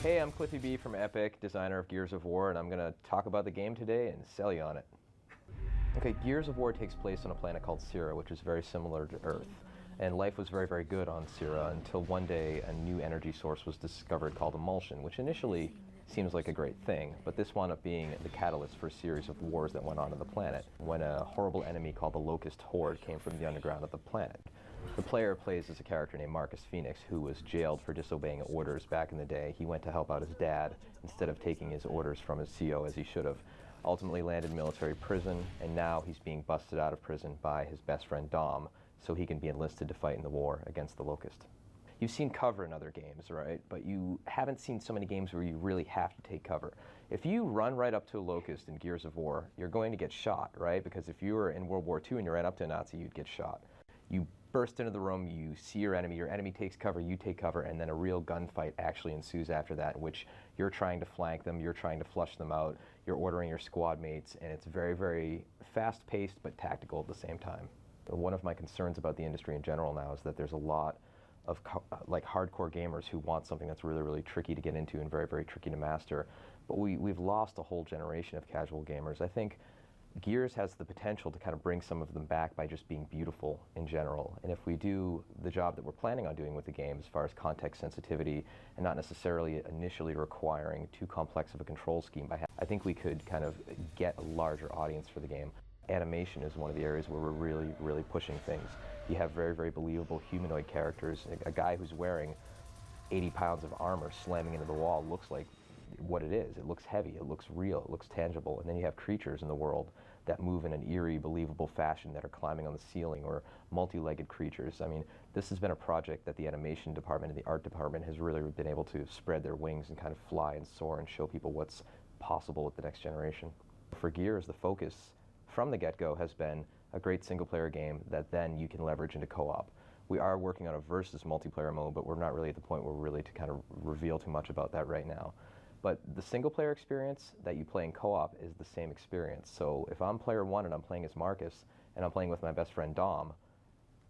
Hey, I'm Cliffy B from Epic, designer of Gears of War, and I'm going to talk about the game today and sell you on it. Okay, Gears of War takes place on a planet called Syrah, which is very similar to Earth. And life was very, very good on Syrah until one day a new energy source was discovered called emulsion, which initially seems like a great thing, but this wound up being the catalyst for a series of wars that went on the planet when a horrible enemy called the Locust Horde came from the underground of the planet. The player plays as a character named Marcus Fenix, who was jailed for disobeying orders back in the day. He went to help out his dad instead of taking his orders from his CO as he should have. Ultimately landed in military prison, and now he's being busted out of prison by his best friend Dom, so he can be enlisted to fight in the war against the Locust. You've seen cover in other games, right? But you haven't seen so many games where you really have to take cover. If you run right up to a Locust in Gears of War, you're going to get shot, right? Because if you were in World War II and you ran up to a Nazi, you'd get shot. You burst into the room, you see your enemy takes cover, you take cover, and then a real gunfight actually ensues after that, in which you're trying to flank them, you're trying to flush them out, you're ordering your squad mates, and it's very, very fast-paced but tactical at the same time. One of my concerns about the industry in general now is that there's a lot of hardcore gamers who want something that's really, really tricky to get into and very, very tricky to master. But we've lost a whole generation of casual gamers. I think Gears has the potential to kind of bring some of them back by just being beautiful in general. And if we do the job that we're planning on doing with the game as far as context sensitivity and not necessarily initially requiring too complex of a control scheme, I think we could kind of get a larger audience for the game. Animation is one of the areas where we're really, really pushing things. You have very, very believable humanoid characters. A guy who's wearing 80 pounds of armor slamming into the wall looks like what it is. It looks heavy, it looks real, it looks tangible. And then you have creatures in the world that move in an eerie, believable fashion that are climbing on the ceiling, or multi-legged creatures. I mean, this has been a project that the animation department and the art department has really been able to spread their wings and kind of fly and soar and show people what's possible with the next generation. For Gears, the focus from the get-go has been a great single-player game that then you can leverage into co-op. We are working on a versus multiplayer mode, but we're not really at the point where we're really to kind of reveal too much about that right now. But the single-player experience that you play in co-op is the same experience. So if I'm player one and I'm playing as Marcus, and I'm playing with my best friend Dom,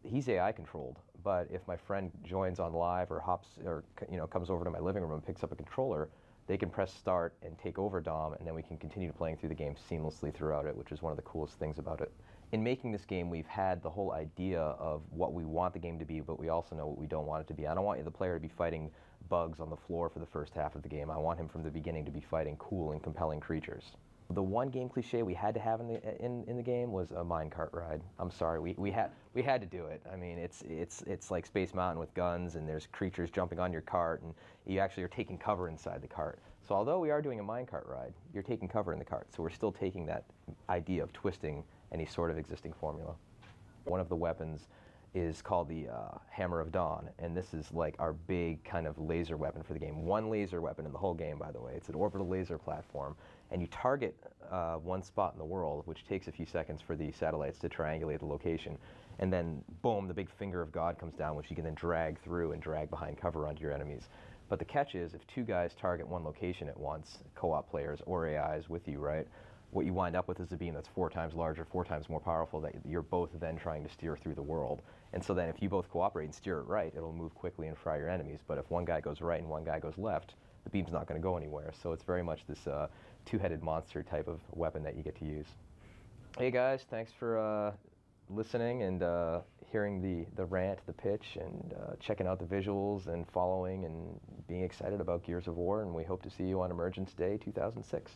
he's AI controlled. But if my friend joins on live or hops or comes over to my living room and picks up a controller, they can press start and take over Dom, and then we can continue playing through the game seamlessly throughout it, which is one of the coolest things about it. In making this game, we've had the whole idea of what we want the game to be, but we also know what we don't want it to be. I don't want the player to be fighting bugs on the floor for the first half of the game. I want him from the beginning to be fighting cool and compelling creatures. The one game cliche we had to have in the game was a minecart ride. I'm sorry, we had to do it. I mean, it's like Space Mountain with guns, and there's creatures jumping on your cart, and you actually are taking cover inside the cart. So although we are doing a minecart ride, you're taking cover in the cart. So we're still taking that idea of twisting any sort of existing formula. One of the weapons is called the Hammer of Dawn, and this is like our big kind of laser weapon for the game. One laser weapon in the whole game, by the way. It's an orbital laser platform, and you target one spot in the world, which takes a few seconds for the satellites to triangulate the location, and then boom, the big finger of God comes down, which you can then drag through and drag behind cover onto your enemies. But the catch is, if two guys target one location at once, co-op players or AIs with you, right, what you wind up with is a beam that's 4 times larger, 4 times more powerful, that you're both then trying to steer through the world. And so then if you both cooperate and steer it right, it'll move quickly and fry your enemies. But if one guy goes right and one guy goes left, the beam's not going to go anywhere. So it's very much this two-headed monster type of weapon that you get to use. Hey guys, thanks for listening and hearing the rant, the pitch, and checking out the visuals and following and being excited about Gears of War. And we hope to see you on Emergence Day 2006.